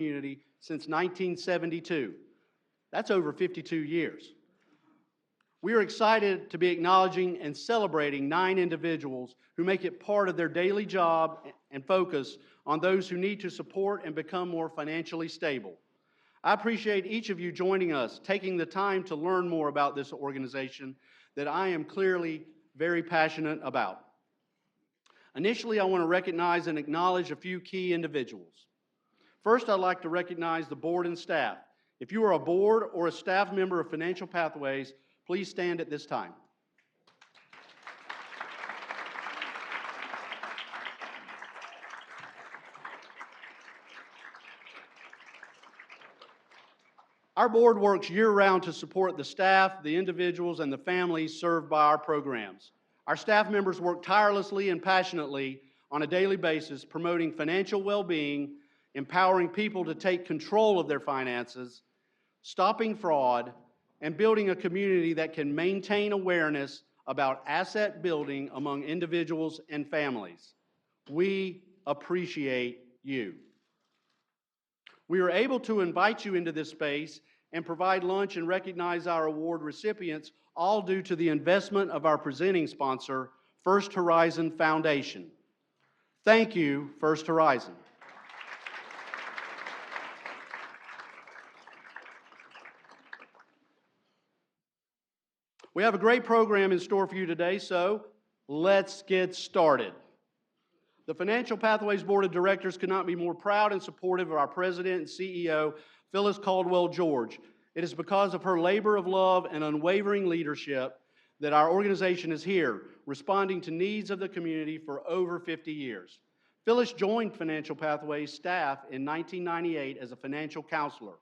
community since 1972. That's over 52 years. We are excited to be acknowledging and celebrating 9 individuals who make it part of their daily job and focus on those who need to support and become more financially stable. I appreciate each of you joining us, taking the time to learn more about this organization that I am clearly very passionate about. Initially, I want to recognize and acknowledge a few key individuals. First, I'd like to recognize the board and staff. If you are a board or a staff member of Financial Pathways, please stand at this time. Our board works year-round to support the staff, the individuals, and the families served by our programs. Our staff members work tirelessly and passionately on a daily basis, promoting financial well-being, empowering people to take control of their finances, stopping fraud, and building a community that can maintain awareness about asset building among individuals and families. We appreciate you. We are able to invite you into this space and provide lunch and recognize our award recipients, all due to the investment of our presenting sponsor, First Horizon Foundation. Thank you, First Horizon. We have a great program in store for you today, so let's get started. The Financial Pathways Board of Directors could not be more proud and supportive of our President and CEO, Phyllis Caldwell George. It is because of her labor of love and unwavering leadership that our organization is here, responding to needs of the community for over 50 years. Phyllis joined Financial Pathways staff in 1998 as a financial counselor.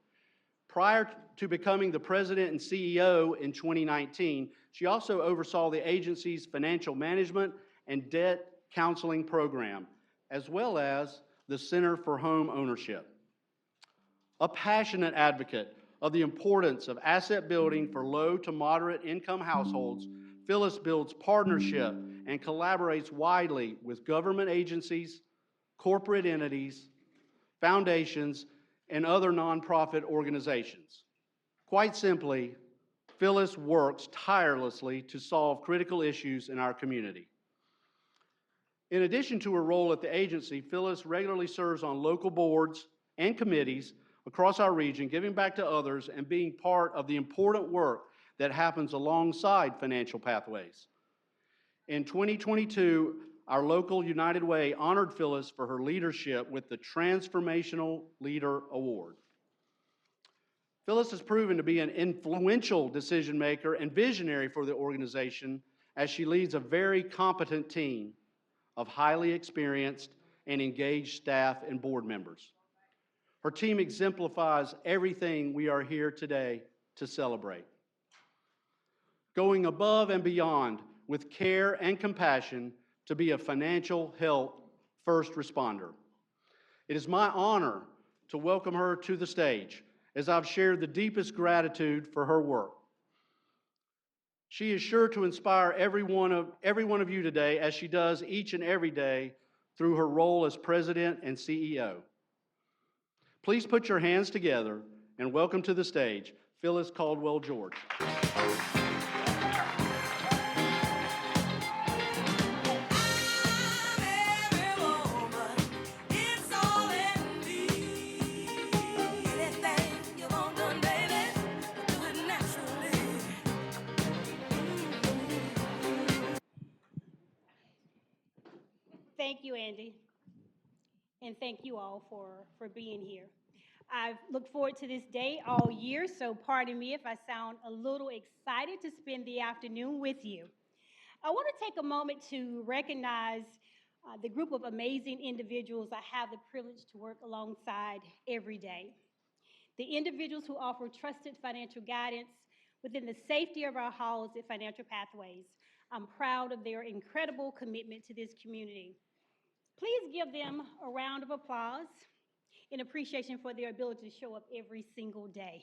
Prior to becoming the president and CEO in 2019, she also oversaw the agency's financial management and debt counseling program, as well as the Center for Home Ownership. A passionate advocate of the importance of asset building for low to moderate income households, Phyllis builds partnership and collaborates widely with government agencies, corporate entities, foundations, and other nonprofit organizations. Quite simply, Phyllis works tirelessly to solve critical issues in our community. In addition to her role at the agency, Phyllis regularly serves on local boards and committees across our region, giving back to others and being part of the important work that happens alongside Financial Pathways. In 2022, our local United Way honored Phyllis for her leadership with the Transformational Leader Award. Phyllis has proven to be an influential decision maker and visionary for the organization as she leads a very competent team of highly experienced and engaged staff and board members. Her team exemplifies everything we are here today to celebrate. Going above and beyond with care and compassion to be a financial health first responder. It is my honor to welcome her to the stage as I've shared the deepest gratitude for her work. She is sure to inspire every one of you today, as she does each and every day through her role as President and CEO. Please put your hands together and welcome to the stage Phyllis Caldwell George. Thank you, Andy, and thank you all for being here. I've looked forward to this day all year, so pardon me if I sound a little excited to spend the afternoon with you. I want to take a moment to recognize the group of amazing individuals I have the privilege to work alongside every day. The individuals who offer trusted financial guidance within the safety of our halls at Financial Pathways. I'm proud of their incredible commitment to this community. Please give them a round of applause in appreciation for their ability to show up every single day.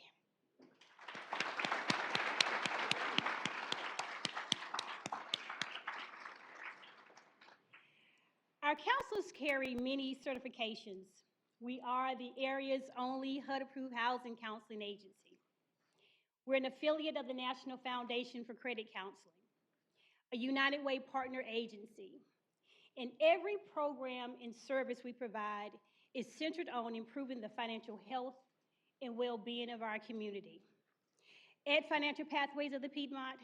Our counselors carry many certifications, We are the area's only HUD-approved housing counseling agency. We're an affiliate of the National Foundation for Credit Counseling, a United Way partner agency. And every program and service we provide is centered on improving the financial health and well-being of our community. At Financial Pathways of the Piedmont,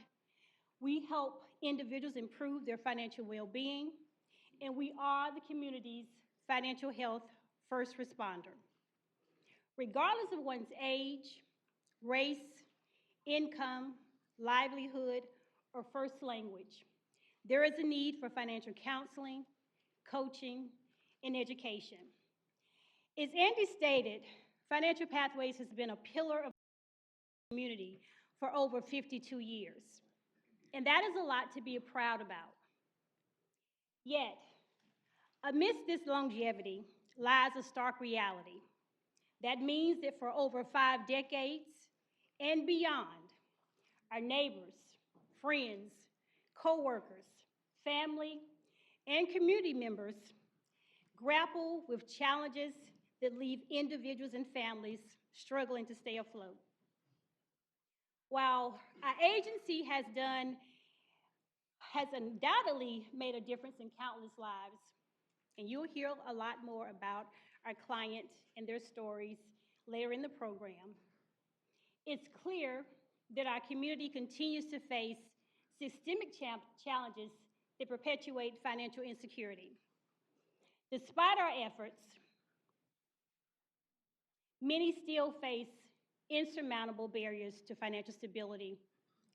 we help individuals improve their financial well-being, and we are the community's financial health first responder. Regardless of one's age, race, income, livelihood, or first language, there is a need for financial counseling, coaching, and education. As Andy stated, Financial Pathways has been a pillar of the community for over 52 years, and that is a lot to be proud about. Yet, amidst this longevity lies a stark reality. That means that for over 5 decades and beyond, our neighbors, friends, co-workers, family, and community members grapple with challenges that leave individuals and families struggling to stay afloat. While our agency has undoubtedly made a difference in countless lives, and you'll hear a lot more about our client and their stories later in the program, it's clear that our community continues to face systemic challenges that perpetuate financial insecurity. Despite our efforts, many still face insurmountable barriers to financial stability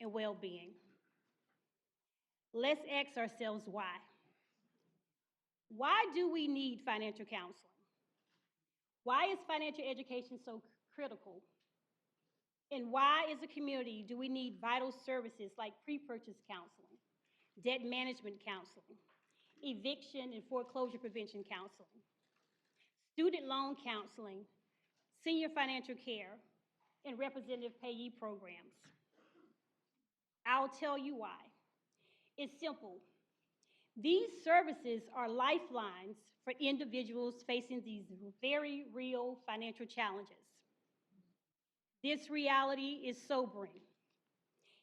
and well-being. Let's ask ourselves why. Why do we need financial counseling? Why is financial education so critical? And why, as a community, do we need vital services like pre-purchase counseling, debt management counseling, eviction and foreclosure prevention counseling, student loan counseling, senior financial care, and representative payee programs? I'll tell you why. It's simple. These services are lifelines for individuals facing these very real financial challenges. This reality is sobering.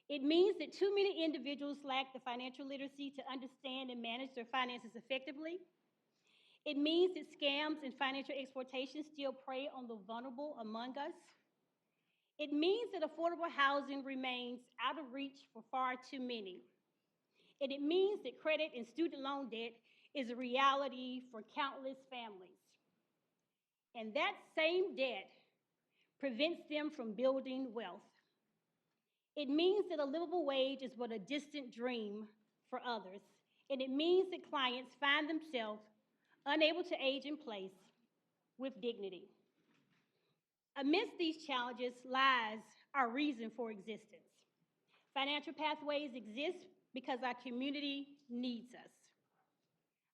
It means that too many individuals lack the financial literacy to understand and manage their finances effectively. It means that scams and financial exploitation still prey on the vulnerable among us. It means that affordable housing remains out of reach for far too many. And it means that credit and student loan debt is a reality for countless families. And that same debt prevents them from building wealth. It means that a livable wage is but a distant dream for others. And it means that clients find themselves unable to age in place with dignity. Amidst these challenges lies our reason for existence. Financial Pathways exist because our community needs us.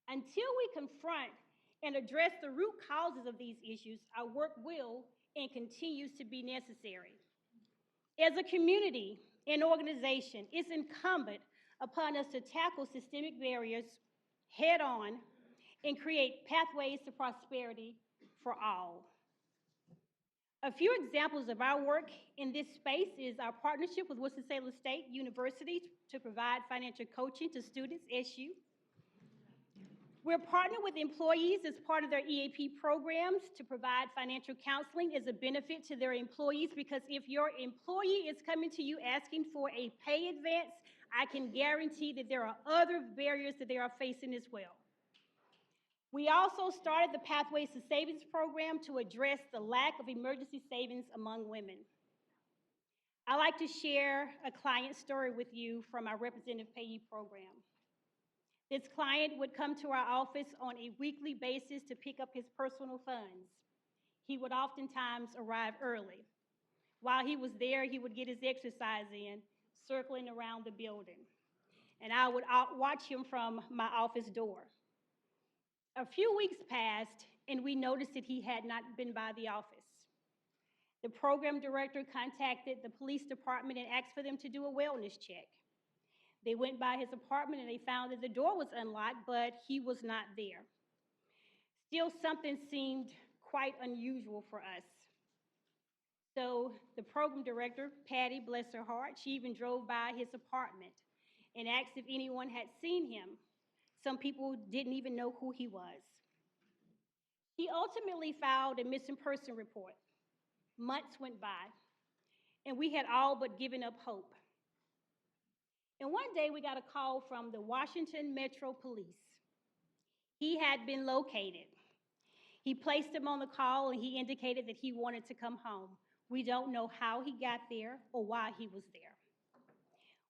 Until we confront and address the root causes of these issues, our work will and continues to be necessary. As a community and organization, it's incumbent upon us to tackle systemic barriers head on and create pathways to prosperity for all. A few examples of our work in this space is our partnership with Winston-Salem State University to provide financial coaching to students, SU. We're partnered with employees as part of their EAP programs to provide financial counseling as a benefit to their employees, because if your employee is coming to you asking for a pay advance, I can guarantee that there are other barriers that they are facing as well. We also started the Pathways to Savings program to address the lack of emergency savings among women. I'd like to share a client story with you from our representative payee program. This client would come to our office on a weekly basis to pick up his personal funds. He would oftentimes arrive early. While he was there, he would get his exercise in, circling around the building. And I would watch him from my office door. A few weeks passed, and we noticed that he had not been by the office. The program director contacted the police department and asked for them to do a wellness check. They went by his apartment and they found that the door was unlocked, but he was not there. Still, something seemed quite unusual for us. So the program director, Patty, bless her heart, she even drove by his apartment and asked if anyone had seen him. Some people didn't even know who he was. He ultimately filed a missing person report. Months went by, and we had all but given up hope. And one day we got a call from the Washington Metro Police. He had been located. He placed him on the call and he indicated that he wanted to come home. We don't know how he got there or why he was there.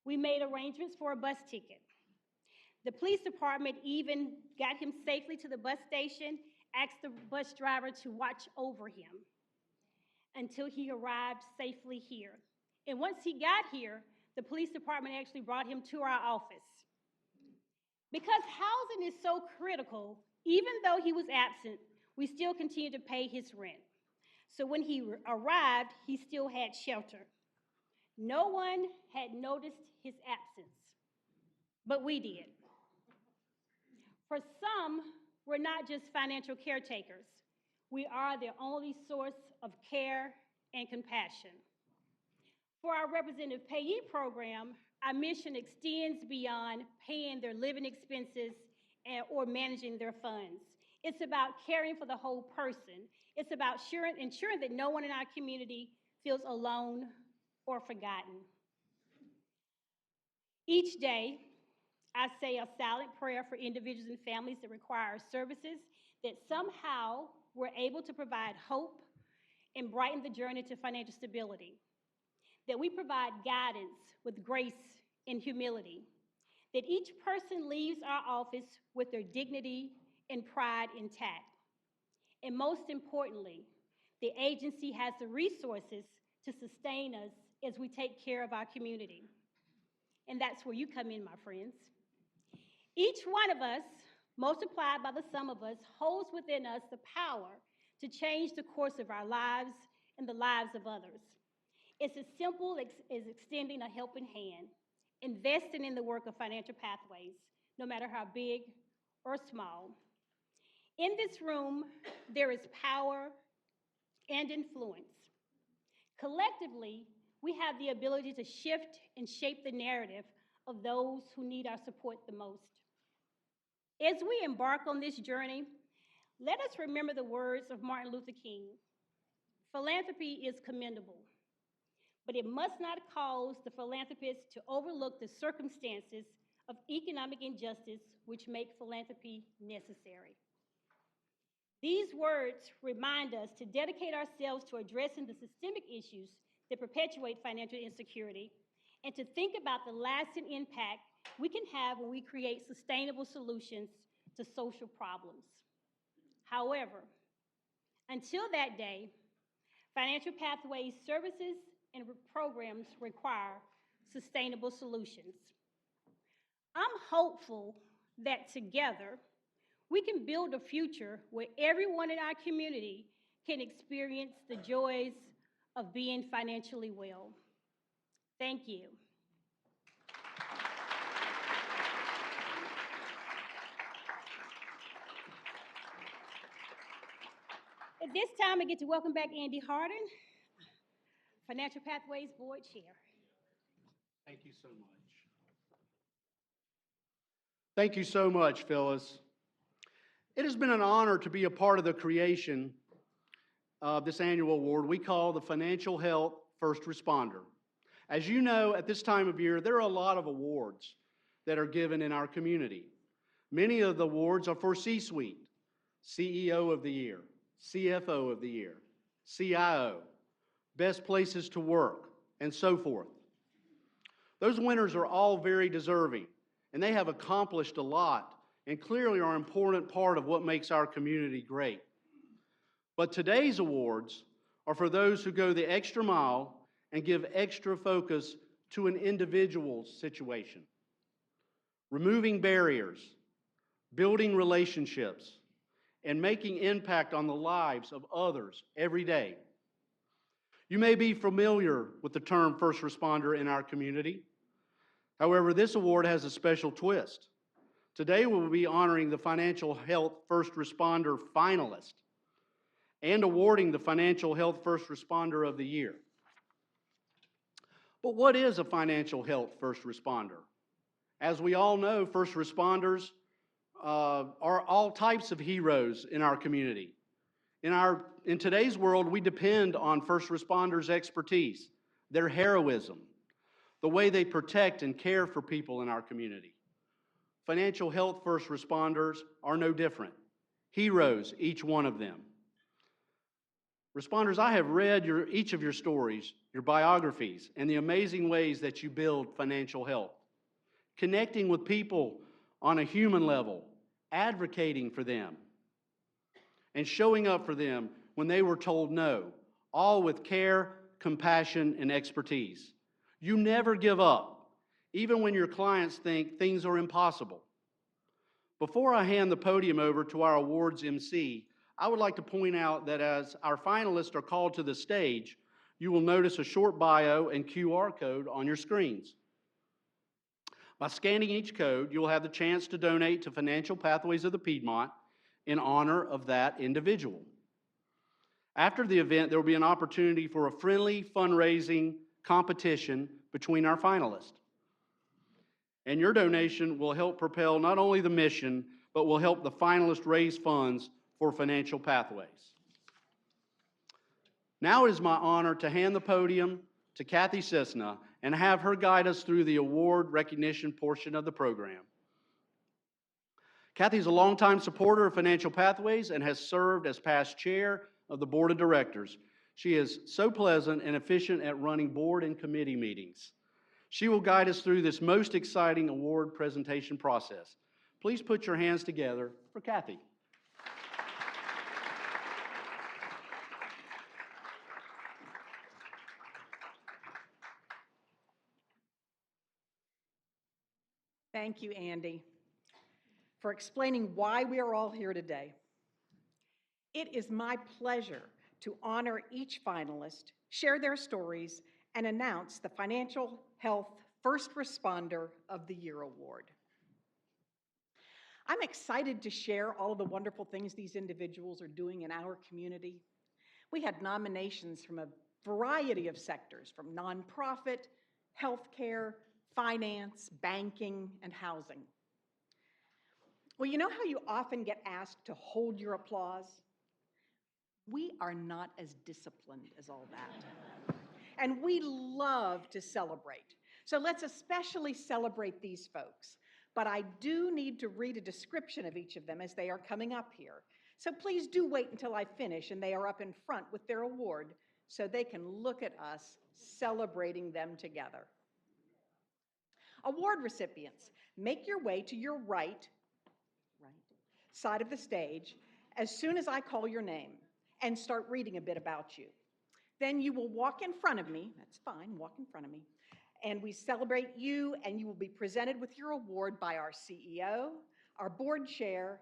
We made arrangements for a bus ticket. The police department even got him safely to the bus station, asked the bus driver to watch over him until he arrived safely here. And once he got here, the police department actually brought him to our office. Because housing is so critical, even though he was absent, we still continued to pay his rent. So when he arrived, he still had shelter. No one had noticed his absence, but we did. For some, we're not just financial caretakers. We are their only source of care and compassion. For our Representative Payee program, our mission extends beyond paying their living expenses or managing their funds. It's about caring for the whole person. It's about ensuring that no one in our community feels alone or forgotten. Each day, I say a silent prayer for individuals and families that require our services, that somehow we're able to provide hope and brighten the journey to financial stability, that we provide guidance with grace and humility, that each person leaves our office with their dignity and pride intact. And most importantly, the agency has the resources to sustain us as we take care of our community. And that's where you come in, my friends. Each one of us, multiplied by the sum of us, holds within us the power to change the course of our lives and the lives of others. It's as simple as extending a helping hand, investing in the work of Financial Pathways, no matter how big or small. In this room, there is power and influence. Collectively, we have the ability to shift and shape the narrative of those who need our support the most. As we embark on this journey, let us remember the words of Martin Luther King. Philanthropy is commendable, but it must not cause the philanthropist to overlook the circumstances of economic injustice which make philanthropy necessary. These words remind us to dedicate ourselves to addressing the systemic issues that perpetuate financial insecurity and to think about the lasting impact we can have when we create sustainable solutions to social problems. However, until that day, Financial Pathways services and programs require sustainable solutions. I'm hopeful that together we can build a future where everyone in our community can experience the joys of being financially well. Thank you. At this time, I get to welcome back Andy Harden, Financial Pathways Board Chair. Thank you so much. Thank you so much, Phyllis. It has been an honor to be a part of the creation of this annual award we call the Financial Health First Responder. As you know, at this time of year, there are a lot of awards that are given in our community. Many of the awards are for C-suite, CEO of the Year, CFO of the Year, CIO, Best Places to Work, and so forth. Those winners are all very deserving, and they have accomplished a lot and clearly are an important part of what makes our community great. But today's awards are for those who go the extra mile and give extra focus to an individual's situation. Removing barriers, building relationships, and making impact on the lives of others every day. You may be familiar with the term first responder in our community. However, this award has a special twist. Today we will be honoring the Financial Health First Responder finalist. and awarding the Financial Health First Responder of the Year. But what is a financial health first responder? As we all know, first responders are all types of heroes in our community. In today's world, we depend on first responders' expertise, their heroism, the way they protect and care for people in our community. Financial health first responders are no different. Heroes, each one of them. Responders, I have read each of your stories, your biographies, and the amazing ways that you build financial health. Connecting with people on a human level, advocating for them, and showing up for them when they were told no, all with care, compassion, and expertise. You never give up, even when your clients think things are impossible. Before I hand the podium over to our awards MC, I would like to point out that as our finalists are called to the stage, you will notice a short bio and QR code on your screens. By scanning each code, you will have the chance to donate to Financial Pathways of the Piedmont in honor of that individual. After the event, there will be an opportunity for a friendly fundraising competition between our finalists. And your donation will help propel not only the mission, but will help the finalists raise funds for Financial Pathways. Now it is my honor to hand the podium to Kathy Cisna and have her guide us through the award recognition portion of the program. Kathy is a longtime supporter of Financial Pathways and has served as past chair of the board of directors. She is so pleasant and efficient at running board and committee meetings. She will guide us through this most exciting award presentation process. Please put your hands together for Kathy. Thank you, Andy, for explaining why we are all here today. It is my pleasure to honor each finalist, share their stories, and announce the Financial Health First Responder of the Year Award. I'm excited to share all of the wonderful things these individuals are doing in our community. We had nominations from a variety of sectors, from nonprofit, healthcare, finance, banking, and housing. Well, you know how you often get asked to hold your applause? We are not as disciplined as all that. And we love to celebrate. So let's especially celebrate these folks. But I do need to read a description of each of them as they are coming up here. So please do wait until I finish and they are up in front with their award so they can look at us celebrating them together. Award recipients, make your way to your right side of the stage as soon as I call your name and start reading a bit about you. Then you will walk in front of me, that's fine, walk in front of me, and we celebrate you, and you will be presented with your award by our CEO, our board chair,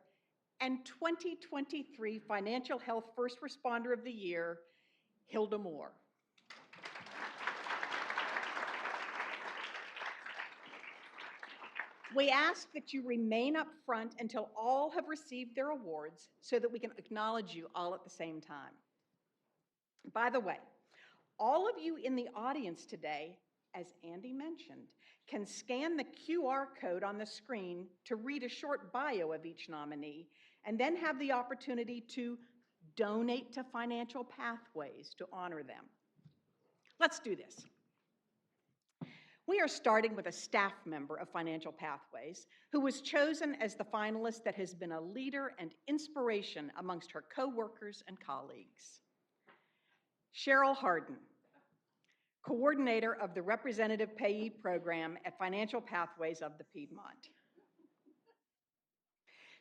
and 2023 Financial Health First Responder of the Year, Hilda Moore. We ask that you remain up front until all have received their awards so that we can acknowledge you all at the same time. By the way, all of you in the audience today, as Andy mentioned, can scan the QR code on the screen to read a short bio of each nominee and then have the opportunity to donate to Financial Pathways to honor them. Let's do this. We are starting with a staff member of Financial Pathways who was chosen as the finalist that has been a leader and inspiration amongst her coworkers and colleagues. Cheryl Harden, coordinator of the Representative Payee Program at Financial Pathways of the Piedmont.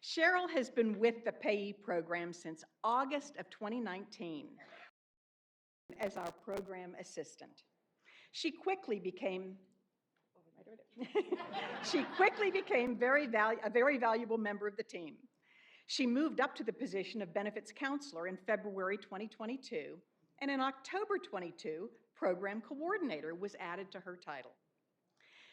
Cheryl has been with the Payee Program since August of 2019 as our program assistant. She quickly became a very valuable member of the team. She moved up to the position of benefits counselor in February 2022, and in October 22, program coordinator was added to her title.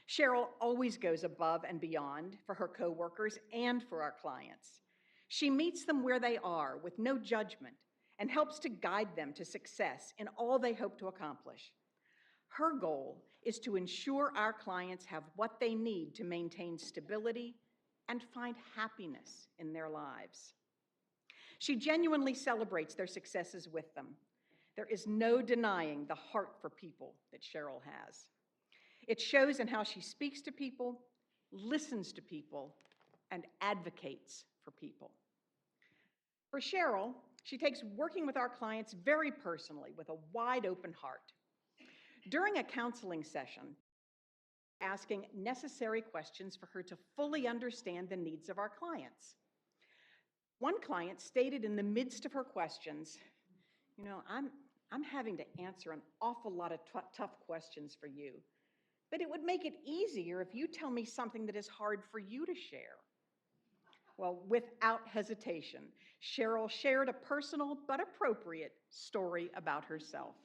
Cheryl always goes above and beyond for her coworkers and for our clients. She meets them where they are with no judgment and helps to guide them to success in all they hope to accomplish. Her goal is to ensure our clients have what they need to maintain stability and find happiness in their lives. She genuinely celebrates their successes with them. There is no denying the heart for people that Cheryl has. It shows in how she speaks to people, listens to people, and advocates for people. For Cheryl, she takes working with our clients very personally with a wide open heart. During a counseling session, asking necessary questions for her to fully understand the needs of our clients. One client stated in the midst of her questions, "You know, I'm having to answer an awful lot of tough questions for you, but it would make it easier if you tell me something that is hard for you to share." Well, without hesitation, Cheryl shared a personal but appropriate story about herself.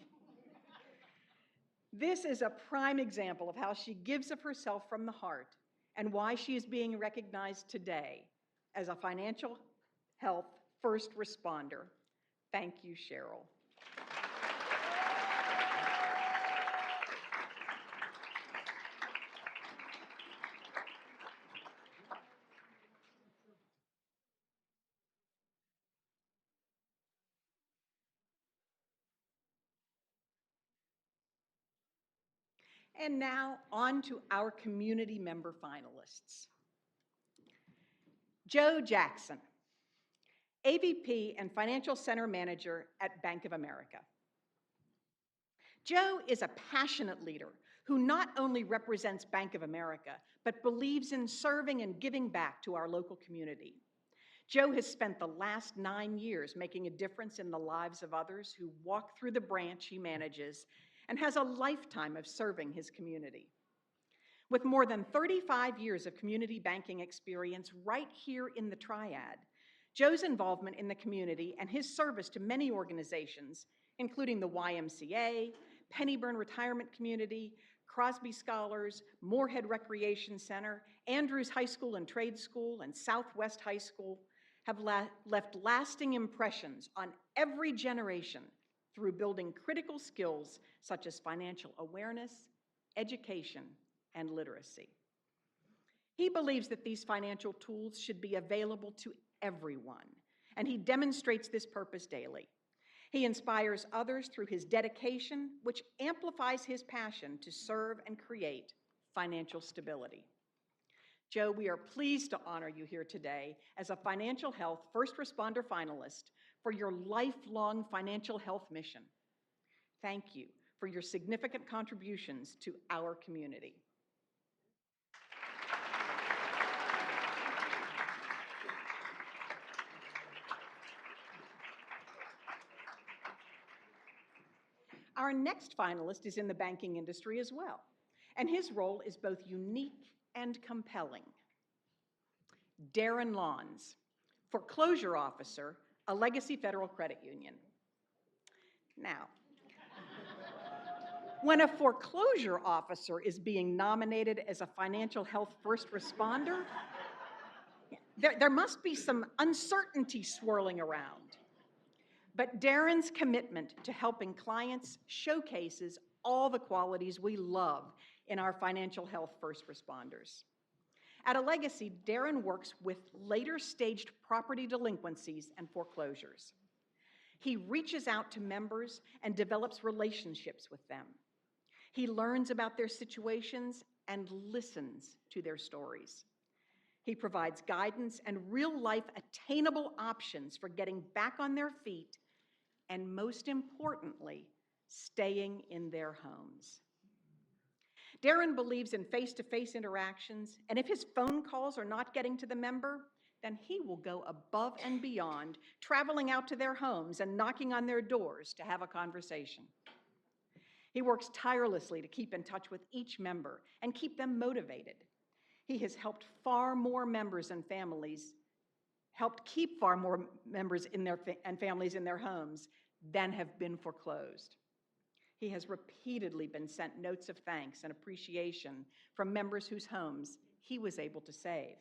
This is a prime example of how she gives of herself from the heart and why she is being recognized today as a financial health first responder. Thank you, Cheryl. And now on to our community member finalists. Joe Jackson, AVP and Financial Center Manager at Bank of America. Joe is a passionate leader who not only represents Bank of America, but believes in serving and giving back to our local community. Joe has spent the last 9 years making a difference in the lives of others who walk through the branch he manages and has a lifetime of serving his community. With more than 35 years of community banking experience right here in the Triad, Joe's involvement in the community and his service to many organizations, including the YMCA, Pennyburn Retirement Community, Crosby Scholars, Moorhead Recreation Center, Andrews High School and Trade School, and Southwest High School, have left lasting impressions on every generation through building critical skills such as financial awareness, education, and literacy. He believes that these financial tools should be available to everyone, and he demonstrates this purpose daily. He inspires others through his dedication, which amplifies his passion to serve and create financial stability. Joe, we are pleased to honor you here today as a financial health first responder finalist for your lifelong financial health mission. Thank you for your significant contributions to our community. Our next finalist is in the banking industry as well, and his role is both unique and compelling. Darren Lawns, Foreclosure Officer, a Legacy Federal Credit Union. Now, when a foreclosure officer is being nominated as a financial health first responder, there must be some uncertainty swirling around. But Darren's commitment to helping clients showcases all the qualities we love in our financial health first responders. At a Legacy, Darren works with later staged property delinquencies and foreclosures. He reaches out to members and develops relationships with them. He learns about their situations and listens to their stories. He provides guidance and real-life attainable options for getting back on their feet and, most importantly, staying in their homes. Darren believes in face-to-face interactions, and if his phone calls are not getting to the member, then he will go above and beyond, traveling out to their homes and knocking on their doors to have a conversation. He works tirelessly to keep in touch with each member and keep them motivated. He has helped far more members and families, helped keep far more members and families in their homes than have been foreclosed. He has repeatedly been sent notes of thanks and appreciation from members whose homes he was able to save.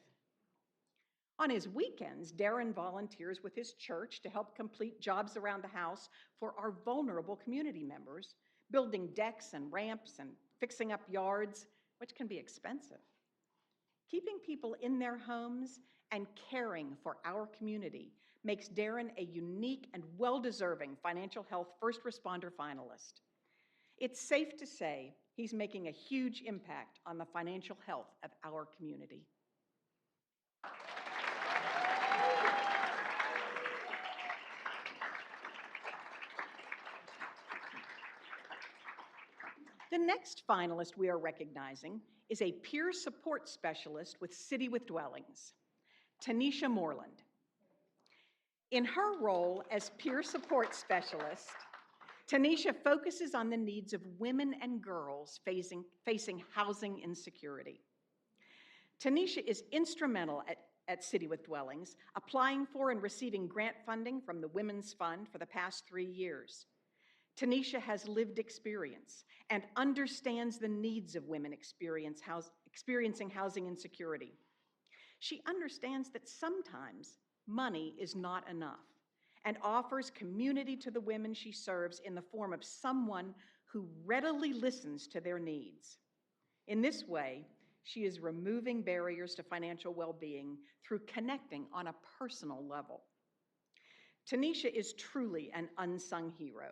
On his weekends, Darren volunteers with his church to help complete jobs around the house for our vulnerable community members, building decks and ramps and fixing up yards, which can be expensive. Keeping people in their homes and caring for our community makes Darren a unique and well-deserving financial health first responder finalist. It's safe to say he's making a huge impact on the financial health of our community. The next finalist we are recognizing is a peer support specialist with City with Dwellings, Tanisha Moreland. In her role as peer support specialist, Tanisha focuses on the needs of women and girls facing housing insecurity. Tanisha is instrumental at City with Dwellings, applying for and receiving grant funding from the Women's Fund for the past 3 years. Tanisha has lived experience and understands the needs of women experiencing housing insecurity. She understands that sometimes money is not enough and offers community to the women she serves in the form of someone who readily listens to their needs. In this way, she is removing barriers to financial well-being through connecting on a personal level. Tanisha is truly an unsung hero.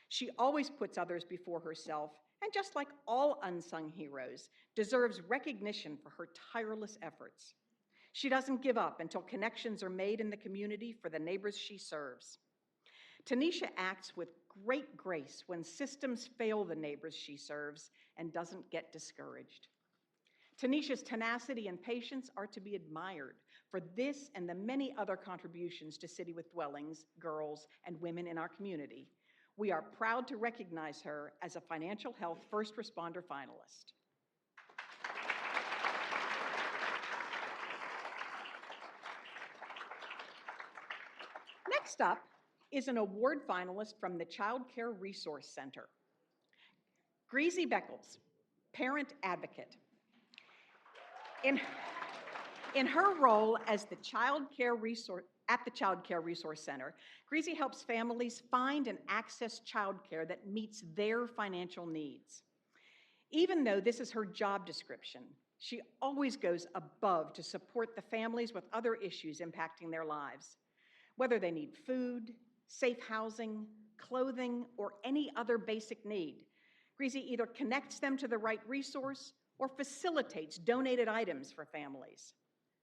She always puts others before herself, and just like all unsung heroes, deserves recognition for her tireless efforts. She doesn't give up until connections are made in the community for the neighbors she serves. Tanisha acts with great grace when systems fail the neighbors she serves and doesn't get discouraged. Tanisha's tenacity and patience are to be admired for this and the many other contributions to City with Dwellings, girls, and women in our community. We are proud to recognize her as a financial health first responder finalist. Next up is an award finalist from the Child Care Resource Center. Greasy Beckles, parent advocate. In her role as the Child Care Resource Center, Greasy helps families find and access childcare that meets their financial needs. Even though this is her job description, she always goes above to support the families with other issues impacting their lives. Whether they need food, safe housing, clothing, or any other basic need, Greasy either connects them to the right resource or facilitates donated items for families.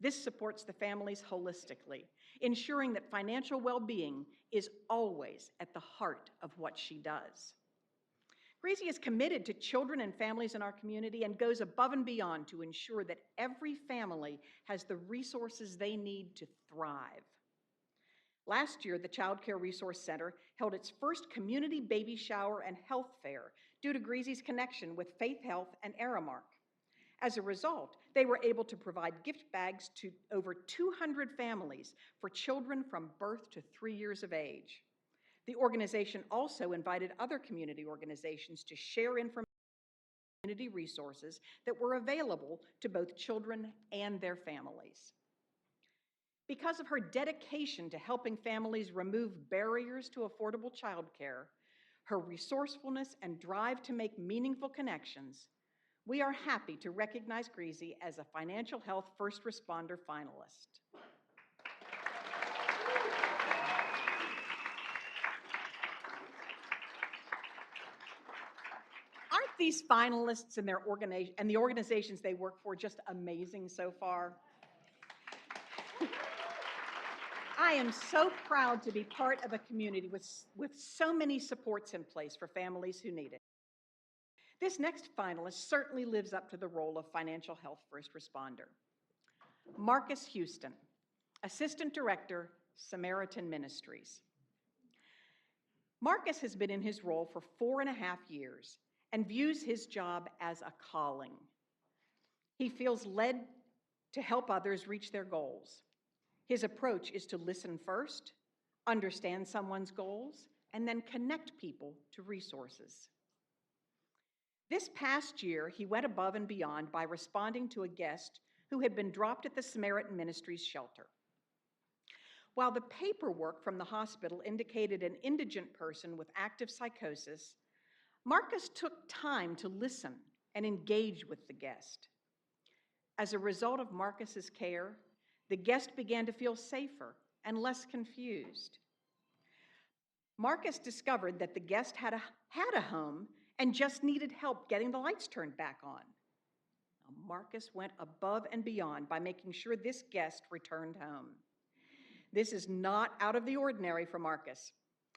This supports the families holistically, ensuring that financial well-being is always at the heart of what she does. Greasy is committed to children and families in our community and goes above and beyond to ensure that every family has the resources they need to thrive. Last year, the Child Care Resource Center held its first community baby shower and health fair due to Greasy's connection with Faith Health and Aramark. As a result, they were able to provide gift bags to over 200 families for children from birth to 3 years of age. The organization also invited other community organizations to share information and community resources that were available to both children and their families. Because of her dedication to helping families remove barriers to affordable childcare, her resourcefulness and drive to make meaningful connections, we are happy to recognize Greasy as a financial health first responder finalist. Aren't these finalists and the organizations they work for just amazing so far? I am so proud to be part of a community with so many supports in place for families who need it. This next finalist certainly lives up to the role of financial health first responder. Marcus Houston, Assistant Director, Samaritan Ministries. Marcus has been in his role for 4.5 years and views his job as a calling. He feels led to help others reach their goals. His approach is to listen first, understand someone's goals, and then connect people to resources. This past year, he went above and beyond by responding to a guest who had been dropped at the Samaritan Ministries shelter. While the paperwork from the hospital indicated an indigent person with active psychosis, Marcus took time to listen and engage with the guest. As a result of Marcus's care, the guest began to feel safer and less confused. Marcus discovered that the guest had a home and just needed help getting the lights turned back on. Now, Marcus went above and beyond by making sure this guest returned home. This is not out of the ordinary for Marcus.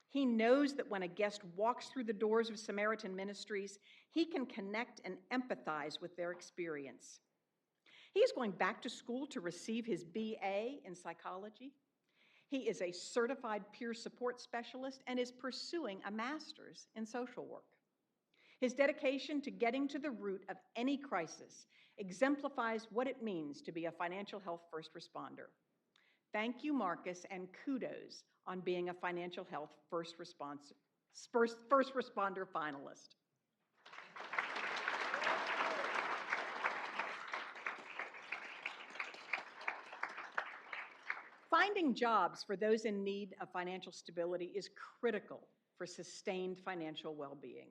He knows that when a guest walks through the doors of Samaritan Ministries, he can connect and empathize with their experience. He is going back to school to receive his BA in psychology. He is a certified peer support specialist and is pursuing a master's in social work. His dedication to getting to the root of any crisis exemplifies what it means to be a financial health first responder. Thank you, Marcus, and kudos on being a financial health first responder finalist. Finding jobs for those in need of financial stability is critical for sustained financial well-being.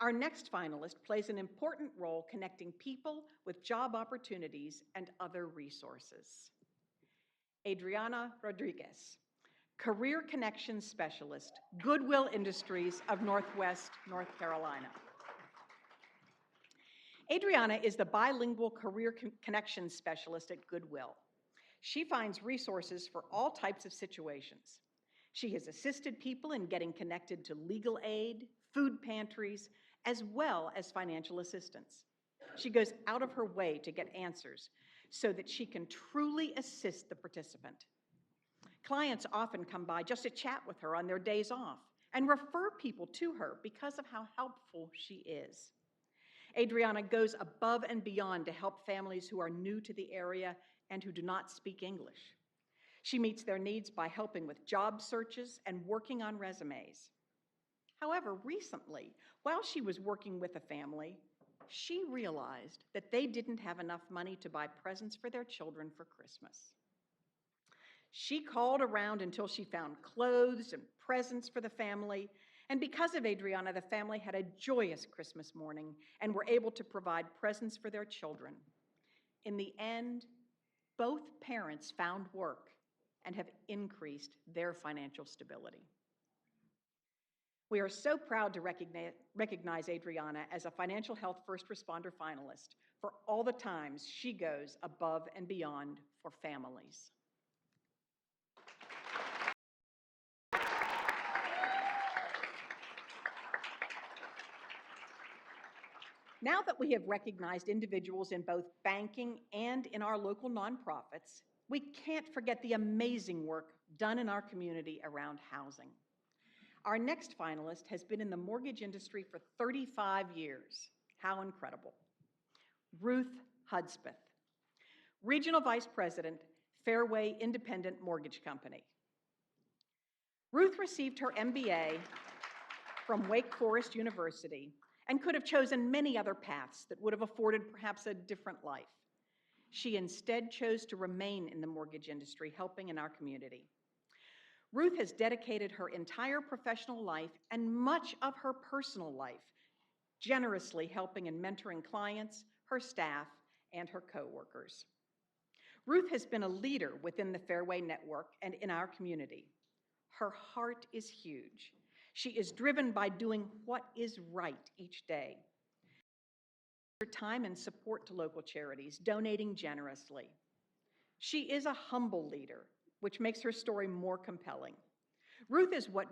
Our next finalist plays an important role connecting people with job opportunities and other resources. Adriana Rodriguez, Career Connections Specialist, Goodwill Industries of Northwest North Carolina. Adriana is the bilingual Career Connections Specialist at Goodwill. She finds resources for all types of situations. She has assisted people in getting connected to legal aid, food pantries, as well as financial assistance. She goes out of her way to get answers so that she can truly assist the participant. Clients often come by just to chat with her on their days off and refer people to her because of how helpful she is. Adriana goes above and beyond to help families who are new to the area and who do not speak English. She meets their needs by helping with job searches and working on resumes. However, recently, while she was working with a family, she realized that they didn't have enough money to buy presents for their children for Christmas. She called around until she found clothes and presents for the family, and because of Adriana, the family had a joyous Christmas morning and were able to provide presents for their children. In the end, both parents found work and have increased their financial stability. We are so proud to recognize Adriana as a financial health first responder finalist for all the times she goes above and beyond for families. Now that we have recognized individuals in both banking and in our local nonprofits, we can't forget the amazing work done in our community around housing. Our next finalist has been in the mortgage industry for 35 years. How incredible. Ruth Hudspeth, Regional Vice President, Fairway Independent Mortgage Company. Ruth received her MBA from Wake Forest University and could have chosen many other paths that would have afforded perhaps a different life. She instead chose to remain in the mortgage industry, helping in our community. Ruth has dedicated her entire professional life and much of her personal life generously helping and mentoring clients, her staff, and her coworkers. Ruth has been a leader within the Fairway Network and in our community. Her heart is huge. She is driven by doing what is right each day. Her time and support to local charities, donating generously. She is a humble leader, which makes her story more compelling. Ruth is what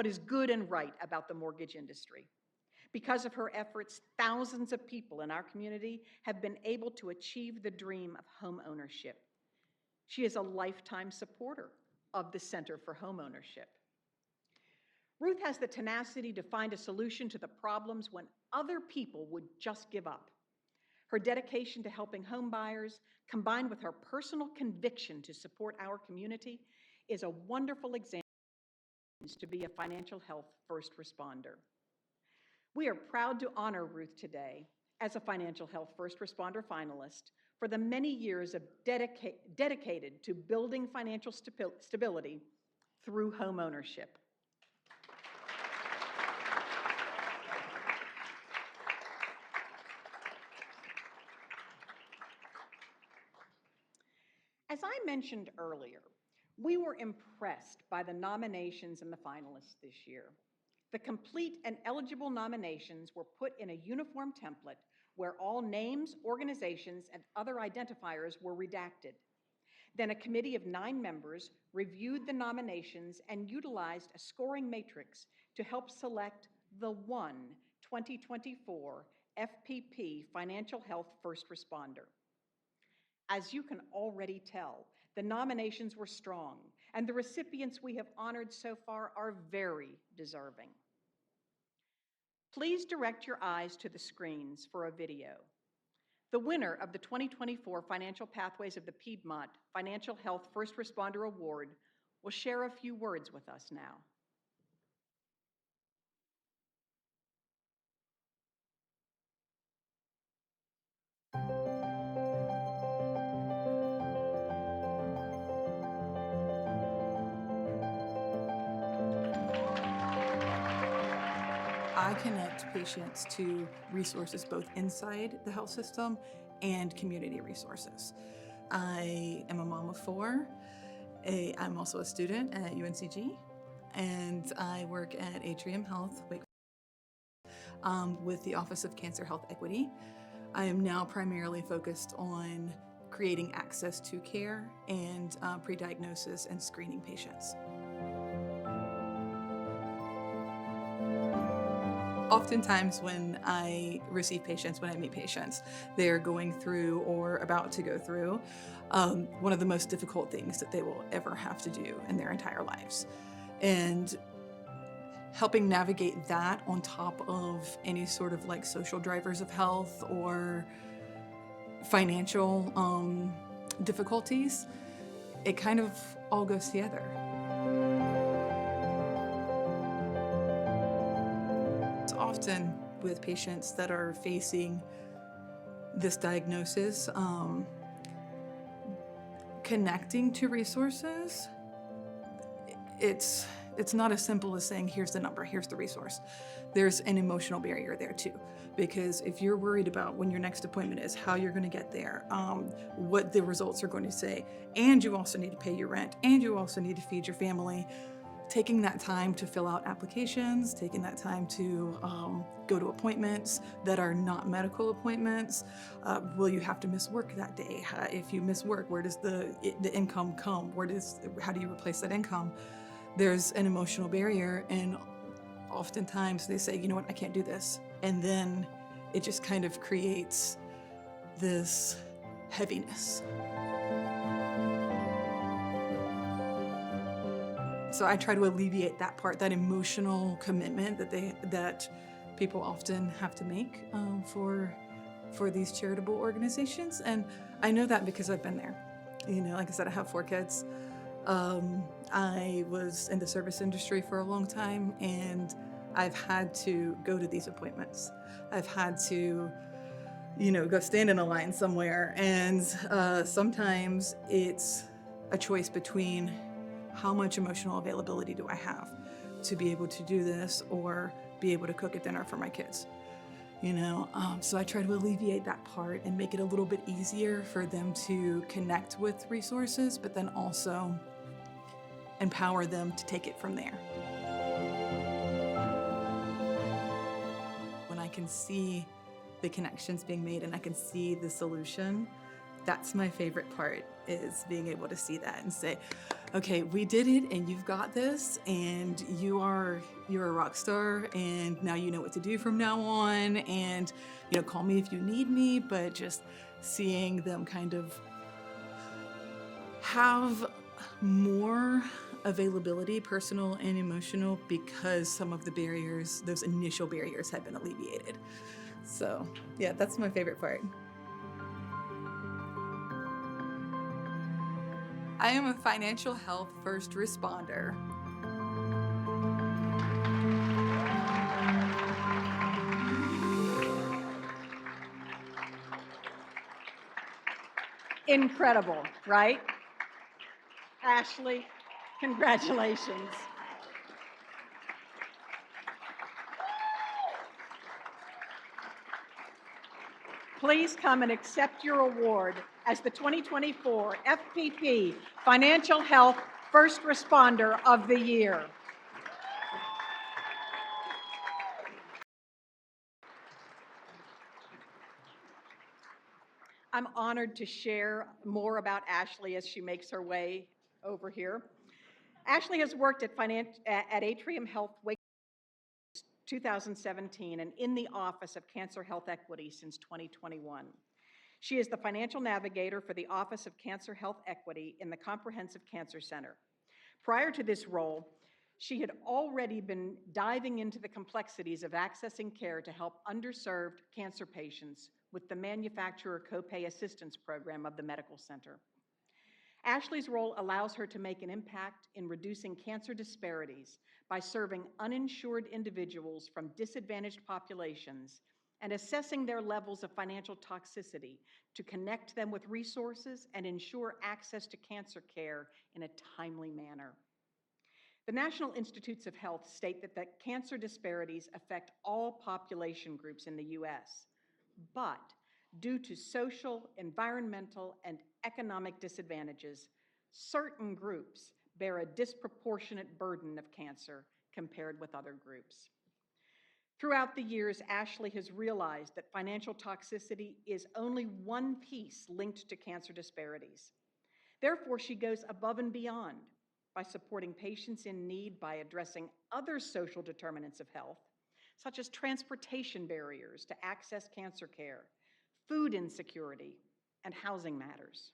is good and right about the mortgage industry. Because of her efforts, thousands of people in our community have been able to achieve the dream of home ownership. She is a lifetime supporter of the Center for Homeownership. Ruth has the tenacity to find a solution to the problems when other people would just give up. Her dedication to helping home buyers, combined with her personal conviction to support our community, is a wonderful example to be a financial health first responder. We are proud to honor Ruth today as a financial health first responder finalist for the many years of dedicated to building financial stability through home ownership. As I mentioned earlier, we were impressed by the nominations and the finalists this year. The complete and eligible nominations were put in a uniform template where all names, organizations, and other identifiers were redacted. Then a committee of 9 members reviewed the nominations and utilized a scoring matrix to help select the one 2024 FPP Financial Health First Responder. As you can already tell, the nominations were strong, and the recipients we have honored so far are very deserving. Please direct your eyes to the screens for a video. The winner of the 2024 Financial Pathways of the Piedmont Financial Health First Responder Award will share a few words with us now. I connect patients to resources both inside the health system and community resources. I am a mom of 4. I'm also a student at UNCG, and I work at Atrium Health with the Office of Cancer Health Equity. I am now primarily focused on creating access to care and pre-diagnosis and screening patients. Oftentimes when I receive patients, when I meet patients, they're going through or about to go through one of the most difficult things that they will ever have to do in their entire lives. And helping navigate that on top of any sort of like social drivers of health or financial difficulties, it kind of all goes together. Often with patients that are facing this diagnosis, connecting to resources, it's not as simple as saying, here's the number, here's the resource. There's an emotional barrier there too, because if you're worried about when your next appointment is, how you're going to get there, what the results are going to say, and you also need to pay your rent, and you also need to feed your family, taking that time to fill out applications, taking that time to go to appointments that are not medical appointments. Will you have to miss work that day? If you miss work, where does the income come? How do you replace that income? There's an emotional barrier, and oftentimes they say, you know what, I can't do this. And then it just kind of creates this heaviness. So I try to alleviate that part, that emotional commitment that people often have to make for these charitable organizations. And I know that because I've been there. You know, like I said, I have 4 kids. I was in the service industry for a long time, and I've had to go to these appointments. I've had to, go stand in a line somewhere. And sometimes it's a choice between how much emotional availability do I have to be able to do this or be able to cook a dinner for my kids? So I try to alleviate that part and make it a little bit easier for them to connect with resources, but then also empower them to take it from there. When I can see the connections being made and I can see the solution, that's my favorite part, is being able to see that and say, okay, we did it and you've got this, and you're a rock star, and now you know what to do from now on, and call me if you need me. But just seeing them kind of have more availability, personal and emotional, because some of the barriers, those initial barriers, have been alleviated. So yeah, that's my favorite part. I am a financial health first responder. Incredible, right? Ashley, congratulations. Please come and accept your award as the 2024 FPP Financial Health First Responder of the Year. I'm honored to share more about Ashley as she makes her way over here. Ashley has worked at Atrium Health Wake 2017 and in the Office of Cancer Health Equity since 2021. She is the financial navigator for the Office of Cancer Health Equity in the Comprehensive Cancer Center. Prior to this role, she had already been diving into the complexities of accessing care to help underserved cancer patients with the Manufacturer Copay Assistance Program of the Medical Center. Ashley's role allows her to make an impact in reducing cancer disparities by serving uninsured individuals from disadvantaged populations and assessing their levels of financial toxicity to connect them with resources and ensure access to cancer care in a timely manner. The National Institutes of Health state that cancer disparities affect all population groups in the U.S., but due to social, environmental, and economic disadvantages, certain groups bear a disproportionate burden of cancer compared with other groups. Throughout the years, Ashley has realized that financial toxicity is only one piece linked to cancer disparities. Therefore, she goes above and beyond by supporting patients in need by addressing other social determinants of health, such as transportation barriers to access cancer care, food insecurity, and housing matters.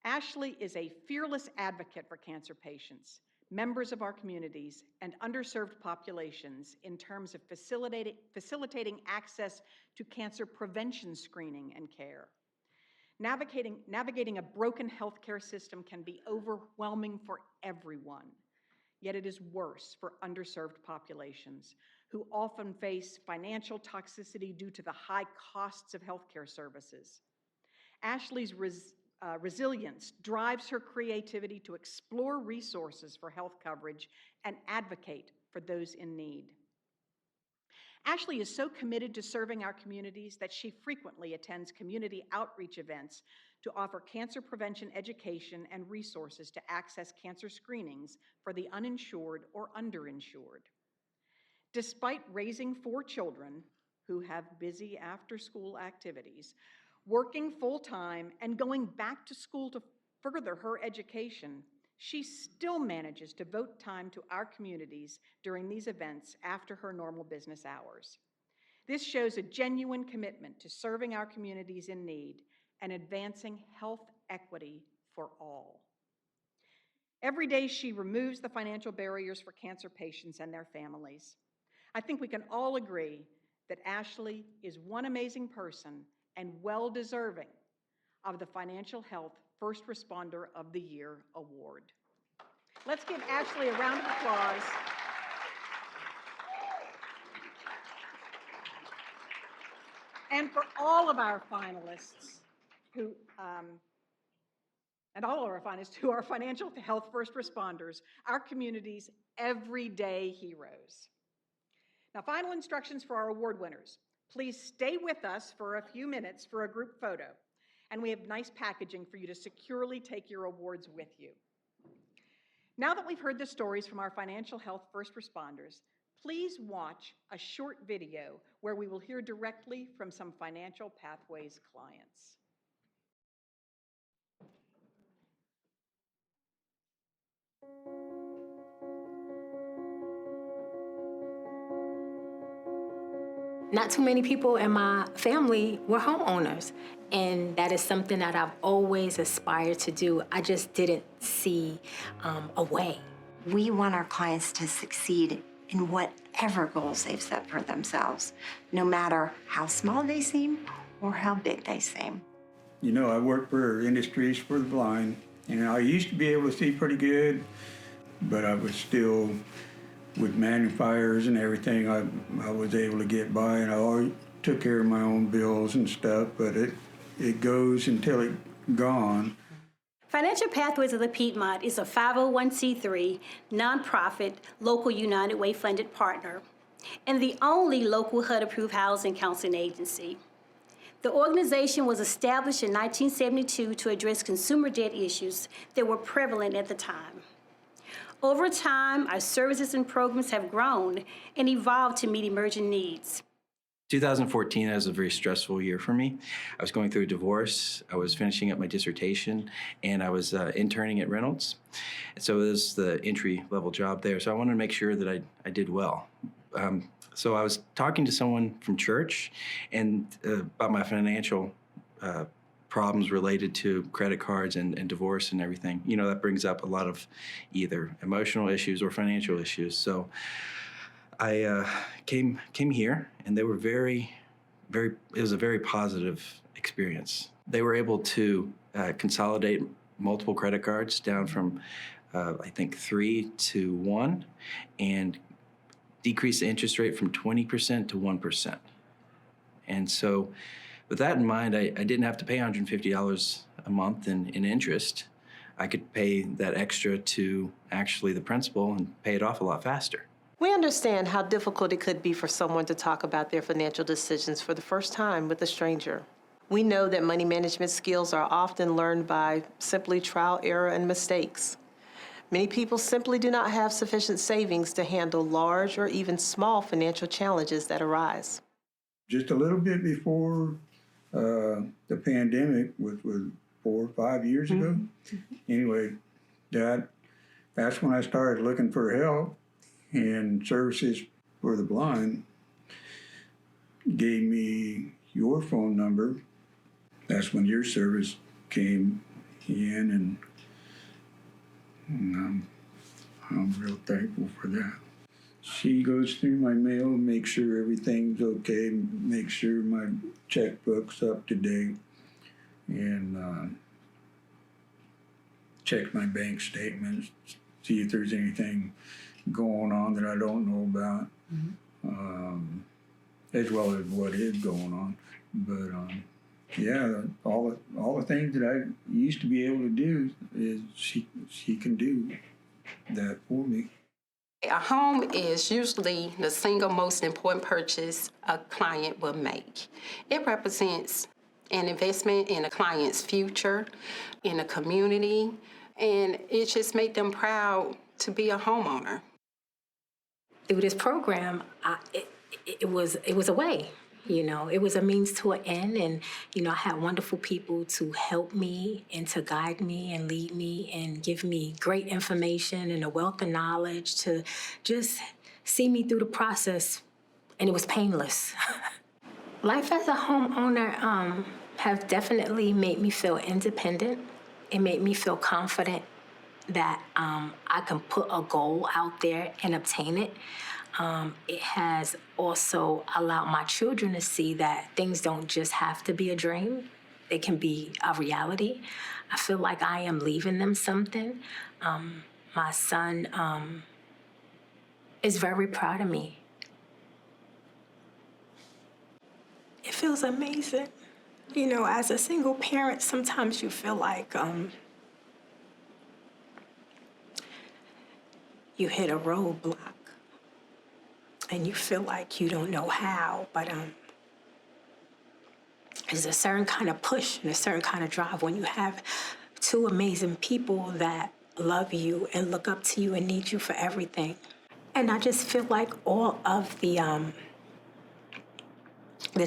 Ashley is a fearless advocate for cancer patients, members of our communities, and underserved populations in terms of facilitating access to cancer prevention screening and care. Navigating a broken healthcare system can be overwhelming for everyone, yet it is worse for underserved populations who often face financial toxicity due to the high costs of healthcare services. Ashley's resilience drives her creativity to explore resources for health coverage and advocate for those in need. Ashley is so committed to serving our communities that she frequently attends community outreach events to offer cancer prevention education and resources to access cancer screenings for the uninsured or underinsured. Despite raising 4 children who have busy after-school activities, working full-time and going back to school to further her education, she still manages to devote time to our communities during these events after her normal business hours. This shows a genuine commitment to serving our communities in need and advancing health equity for all. Every day she removes the financial barriers for cancer patients and their families. I think we can all agree that Ashley is one amazing person and well-deserving of the Financial Health First Responder of the Year award. Let's give Ashley a round of applause. And for all of our finalists who, are Financial Health First Responders, our community's everyday heroes. Now, final instructions for our award winners. Please stay with us for a few minutes for a group photo, and we have nice packaging for you to securely take your awards with you. Now that we've heard the stories from our Financial Health First Responders, please watch a short video where we will hear directly from some Financial Pathways clients. Not too many people in my family were homeowners, and that is something that I've always aspired to do. I just didn't see a way. We want our clients to succeed in whatever goals they've set for themselves, no matter how small they seem or how big they seem. You know, I work for Industries for the Blind, and I used to be able to see pretty good, but I was still, with magnifiers and everything, I was able to get by, and I always took care of my own bills and stuff, but it goes until it gone. Financial Pathways of the Piedmont is a 501c3 nonprofit local United Way funded partner and the only local HUD-approved housing counseling agency. The organization was established in 1972 to address consumer debt issues that were prevalent at the time. Over time, our services and programs have grown and evolved to meet emerging needs. 2014 was a very stressful year for me. I was going through a divorce, I was finishing up my dissertation, and I was interning at Reynolds. And so it was the entry-level job there, so I wanted to make sure that I did well. So I was talking to someone from church and about my financial problems related to credit cards and divorce and everything. You know, that brings up a lot of either emotional issues or financial issues. So I came here, and they were it was a very positive experience. They were able to consolidate multiple credit cards down from, I think, 3 to 1, and decrease the interest rate from 20% to 1%. And so with that in mind, I didn't have to pay $150 a month in interest. I could pay that extra to actually the principal and pay it off a lot faster. We understand how difficult it could be for someone to talk about their financial decisions for the first time with a stranger. We know that money management skills are often learned by simply trial, error, and mistakes. Many people simply do not have sufficient savings to handle large or even small financial challenges that arise. Just a little bit before the pandemic, which was 4 or 5 years ago. Anyway, that's when I started looking for help, and Services for the Blind gave me your phone number. That's when your service came in, and I'm real thankful for that. She goes through my mail, makes sure everything's okay, makes sure my checkbook's up to date, and checks my bank statements, see if there's anything going on that I don't know about, as well as what is going on. But yeah, all the things that I used to be able to do is she can do that for me. A home is usually the single most important purchase a client will make. It represents an investment in a client's future, in a community, and it just makes them proud to be a homeowner. Through this program, it was a way. You know, it was a means to an end, and, you know, I had wonderful people to help me and to guide me and lead me and give me great information and a wealth of knowledge to just see me through the process, and it was painless. Life as a homeowner have definitely made me feel independent. It made me feel confident that I can put a goal out there and obtain it. It has also allowed my children to see that things don't just have to be a dream. They can be a reality. I feel like I am leaving them something. My son is very proud of me. It feels amazing. You know, as a single parent, sometimes you feel like you hit a roadblock. And you feel like you don't know how, but there's a certain kind of push and a certain kind of drive when you have two amazing people that love you and look up to you and need you for everything. And I just feel like all of the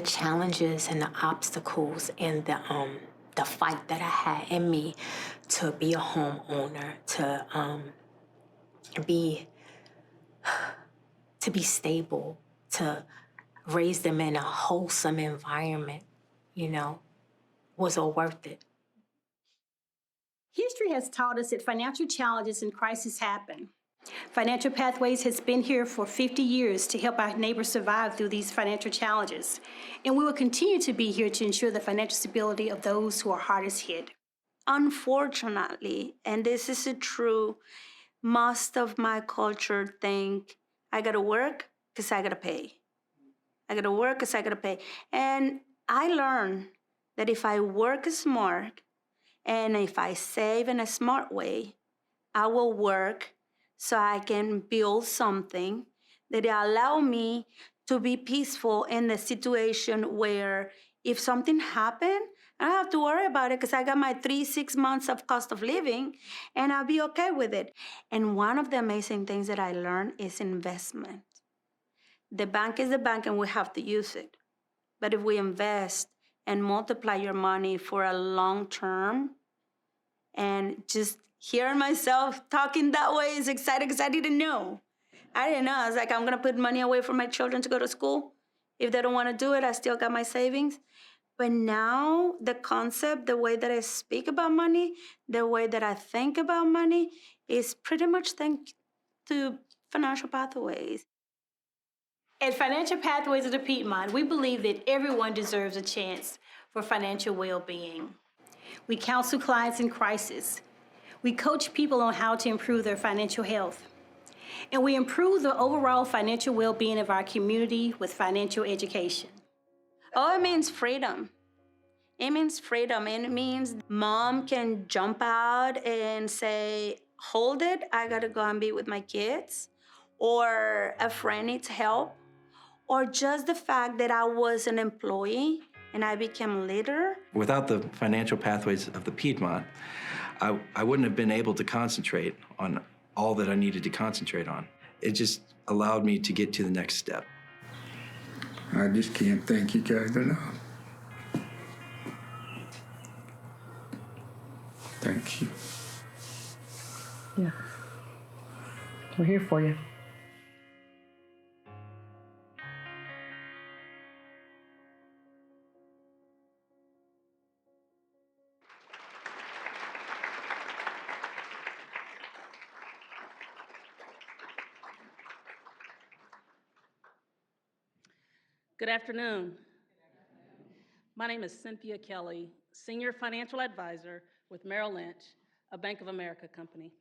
challenges and the obstacles and the fight that I had in me to be a homeowner, to be stable, to raise them in a wholesome environment, you know, was all worth it. History has taught us that financial challenges and crises happen. Financial Pathways has been here for 50 years to help our neighbors survive through these financial challenges. And we will continue to be here to ensure the financial stability of those who are hardest hit. Unfortunately, and this is true, most of my culture think I gotta work because I gotta pay. I gotta work because I gotta pay. And I learned that if I work smart And if I save in a smart way, I will work so I can build something that allow me to be peaceful in the situation where if something happened, I don't have to worry about it because I got my 6 months of cost of living and I'll be okay with it. And one of the amazing things that I learned is investment. The bank is the bank and we have to use it. But if we invest and multiply your money for a long term, and just hearing myself talking that way is exciting because I didn't know. I didn't know. I was like, I'm gonna put money away for my children to go to school. If they don't wanna do it, I still got my savings. But now the concept, the way that I speak about money, the way that I think about money is pretty much thanks to Financial Pathways. At Financial Pathways of the Piedmont, we believe that everyone deserves a chance for financial well-being. We counsel clients in crisis. We coach people on how to improve their financial health. And we improve the overall financial well-being of our community with financial education. Oh, it means freedom. It means freedom. And it means mom can jump out and say, hold it, I gotta go and be with my kids. Or a friend needs help. Or just the fact that I was an employee and I became a leader. Without the Financial Pathways of the Piedmont, I wouldn't have been able to concentrate on all that I needed to concentrate on. It just allowed me to get to the next step. I just can't thank you guys enough. Thank you. Yeah. We're here for you. Good afternoon. My name is Cynthia Kelly, Senior Financial Advisor with Merrill Lynch, a Bank of America company.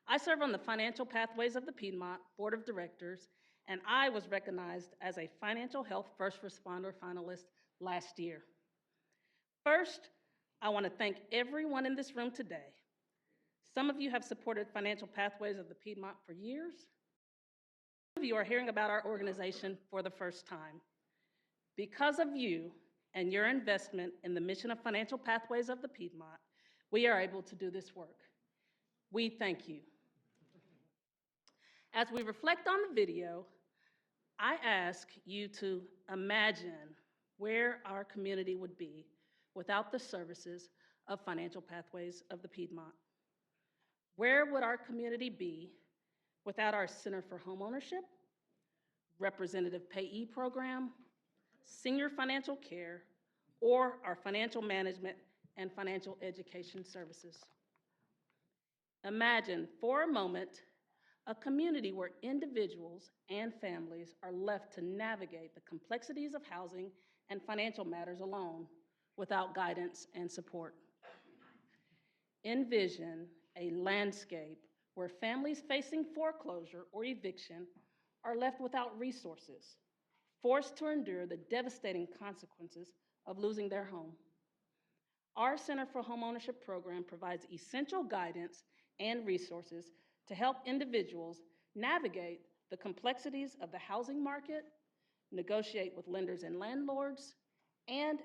I serve on the Financial Pathways of the Piedmont Board of Directors, and I was recognized as a Financial Health First Responder finalist last year. First, I want to thank everyone in this room today. Some of you have supported Financial Pathways of the Piedmont for years. Some of you are hearing about our organization for the first time. Because of you and your investment in the mission of Financial Pathways of the Piedmont, we are able to do this work. We thank you. As we reflect on the video, I ask you to imagine where our community would be without the services of Financial Pathways of the Piedmont. Where would our community be without our Center for Homeownership, Representative Payee Program, Senior Financial Care, or our financial management and financial education services? Imagine for a moment a community where individuals and families are left to navigate the complexities of housing and financial matters alone without guidance and support. Envision a landscape where families facing foreclosure or eviction are left without resources, forced to endure the devastating consequences of losing their home. Our Center for Homeownership program provides essential guidance and resources to help individuals navigate the complexities of the housing market, negotiate with lenders and landlords, and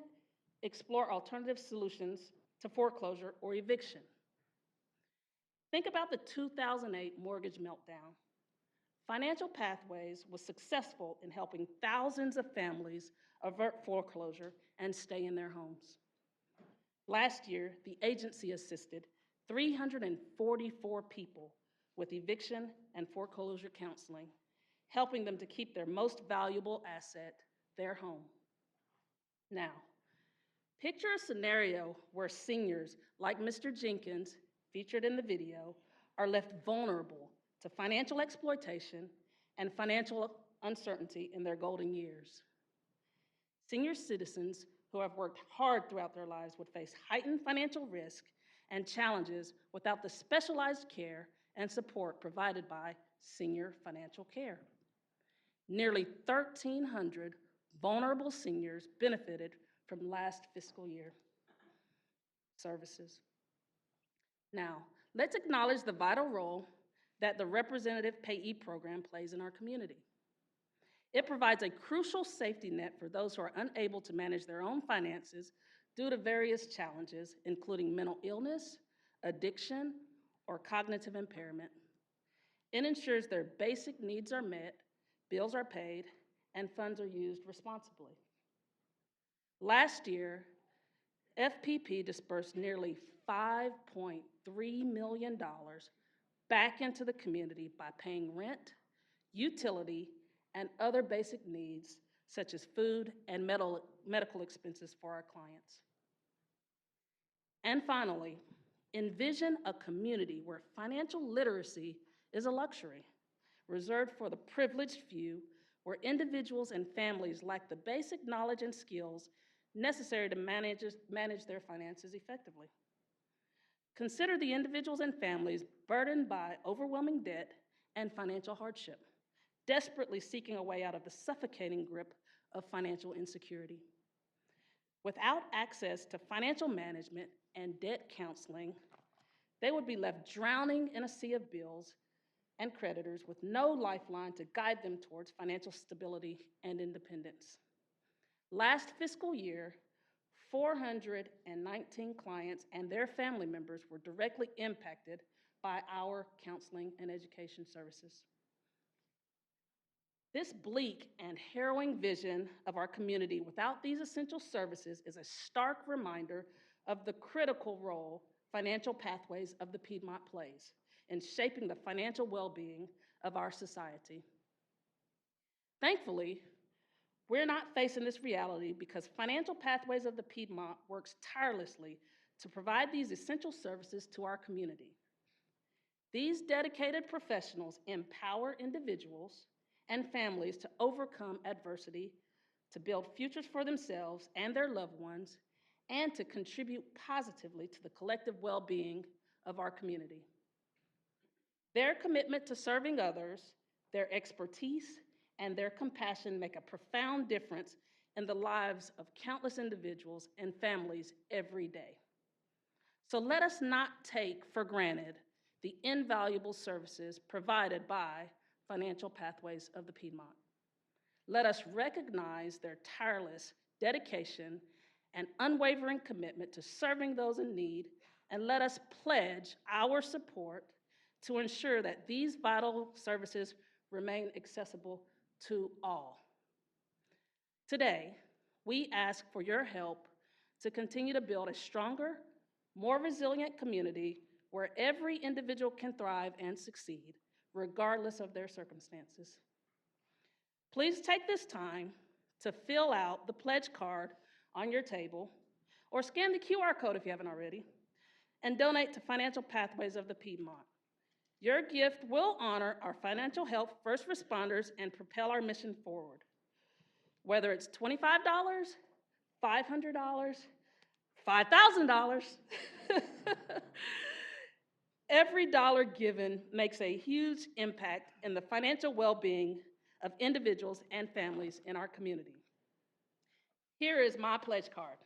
explore alternative solutions to foreclosure or eviction. Think about the 2008 mortgage meltdown. Financial Pathways was successful in helping thousands of families avert foreclosure and stay in their homes. Last year, the agency assisted 344 people with eviction and foreclosure counseling, helping them to keep their most valuable asset, their home. Now, picture a scenario where seniors like Mr. Jenkins, featured in the video, are left vulnerable to financial exploitation and financial uncertainty in their golden years. Senior citizens who have worked hard throughout their lives would face heightened financial risk and challenges without the specialized care and support provided by Senior Financial Care. Nearly 1,300 vulnerable seniors benefited from last fiscal year services. Now, let's acknowledge the vital role that the Representative Payee Program plays in our community. It provides a crucial safety net for those who are unable to manage their own finances due to various challenges, including mental illness, addiction, or cognitive impairment. It ensures their basic needs are met, bills are paid, and funds are used responsibly. Last year, FPP dispersed nearly $5.3 million back into the community by paying rent, utility, and other basic needs such as food and medical expenses for our clients. And finally, envision a community where financial literacy is a luxury, reserved for the privileged few, where individuals and families lack the basic knowledge and skills necessary to manage their finances effectively. Consider the individuals and families burdened by overwhelming debt and financial hardship, desperately seeking a way out of the suffocating grip of financial insecurity. Without access to financial management and debt counseling, they would be left drowning in a sea of bills and creditors with no lifeline to guide them towards financial stability and independence. Last fiscal year, 419 clients and their family members were directly impacted by our counseling and education services. This bleak and harrowing vision of our community without these essential services is a stark reminder of the critical role financial pathways of the Piedmont plays in shaping the financial well-being of our society. Thankfully, we're not facing this reality because Financial Pathways of the Piedmont works tirelessly to provide these essential services to our community. These dedicated professionals empower individuals and families to overcome adversity, to build futures for themselves and their loved ones, and to contribute positively to the collective well-being of our community. Their commitment to serving others, their expertise, and their compassion make a profound difference in the lives of countless individuals and families every day. So let us not take for granted the invaluable services provided by Financial Pathways of the Piedmont. Let us recognize their tireless dedication and unwavering commitment to serving those in need, and let us pledge our support to ensure that these vital services remain accessible to all. Today, we ask for your help to continue to build a stronger, more resilient community where every individual can thrive and succeed, regardless of their circumstances. Please take this time to fill out the pledge card on your table, or scan the QR code if you haven't already, and donate to Financial Pathways of the Piedmont. Your gift will honor our financial health first responders and propel our mission forward. Whether it's $25, $500, $5,000, every dollar given makes a huge impact in the financial well-being of individuals and families in our community. Here is my pledge card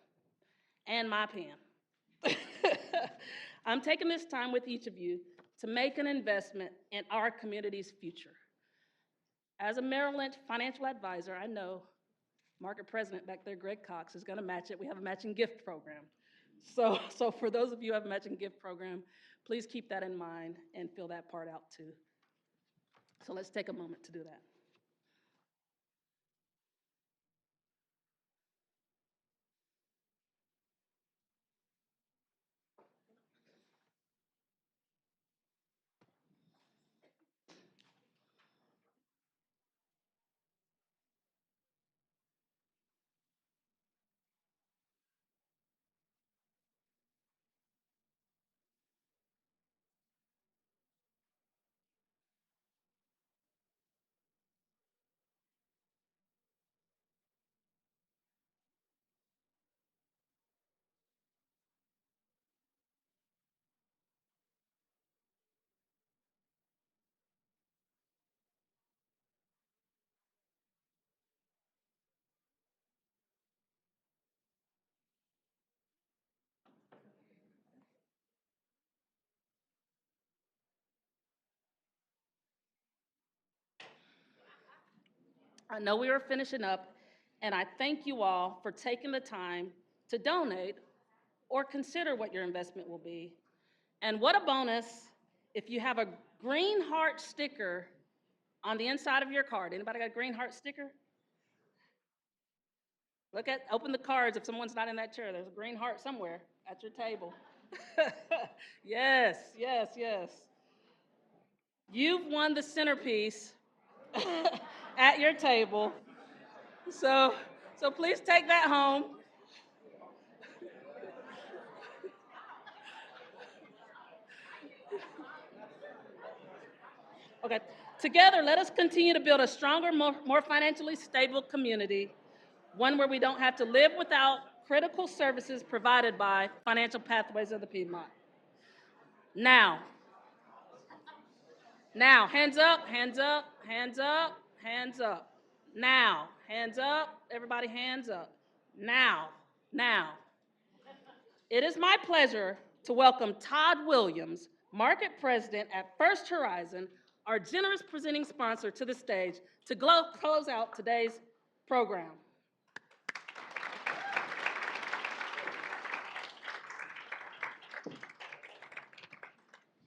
and my pen. I'm taking this time with each of you to make an investment in our community's future. As a Merrill Lynch financial advisor, I know Market President back there, Greg Cox, is going to match it. We have a matching gift program. So for those of you who have a matching gift program, please keep that in mind and fill that part out too. So let's take a moment to do that. I know we are finishing up, and I thank you all for taking the time to donate or consider what your investment will be. And what a bonus if you have a green heart sticker on the inside of your card. Anybody got a green heart sticker? Open the cards if someone's not in that chair. There's a green heart somewhere at your table. Yes, yes, yes. You've won the centerpiece at your table. So please take that home. Okay, together, let us continue to build a stronger, more financially stable community, one where we don't have to live without critical services provided by Financial Pathways of the Piedmont. Now, hands up, hands up, hands up, hands up. Now, hands up, everybody hands up. Now. It is my pleasure to welcome Todd Williams, Market President at First Horizon, our generous presenting sponsor, to the stage to close out today's program.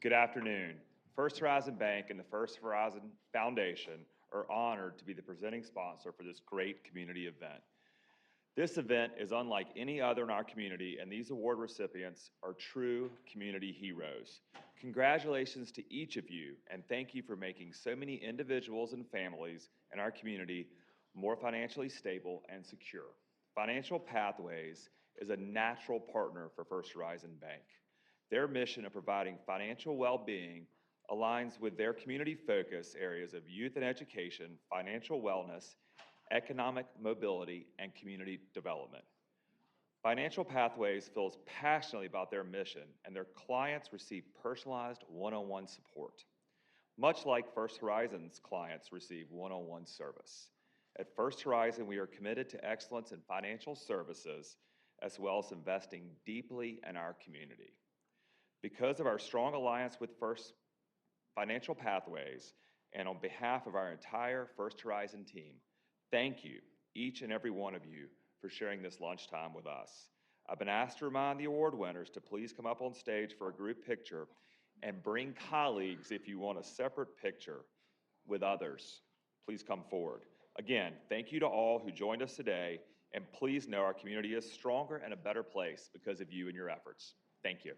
Good afternoon. First Horizon Bank and the First Horizon Foundation are honored to be the presenting sponsor for this great community event. This event is unlike any other in our community, and these award recipients are true community heroes. Congratulations to each of you, and thank you for making so many individuals and families in our community more financially stable and secure. Financial Pathways is a natural partner for First Horizon Bank. Their mission of providing financial well-being aligns with their community focus areas of youth and education, financial wellness, economic mobility, and community development. Financial Pathways feels passionately about their mission, and their clients receive personalized one-on-one support, much like First Horizon's clients receive one-on-one service. At First Horizon, we are committed to excellence in financial services, as well as investing deeply in our community. Because of our strong alliance with First Financial Pathways, and on behalf of our entire First Horizon team, thank you, each and every one of you, for sharing this lunchtime with us. I've been asked to remind the award winners to please come up on stage for a group picture and bring colleagues if you want a separate picture with others. Please come forward. Again, thank you to all who joined us today, and please know our community is stronger and a better place because of you and your efforts. Thank you.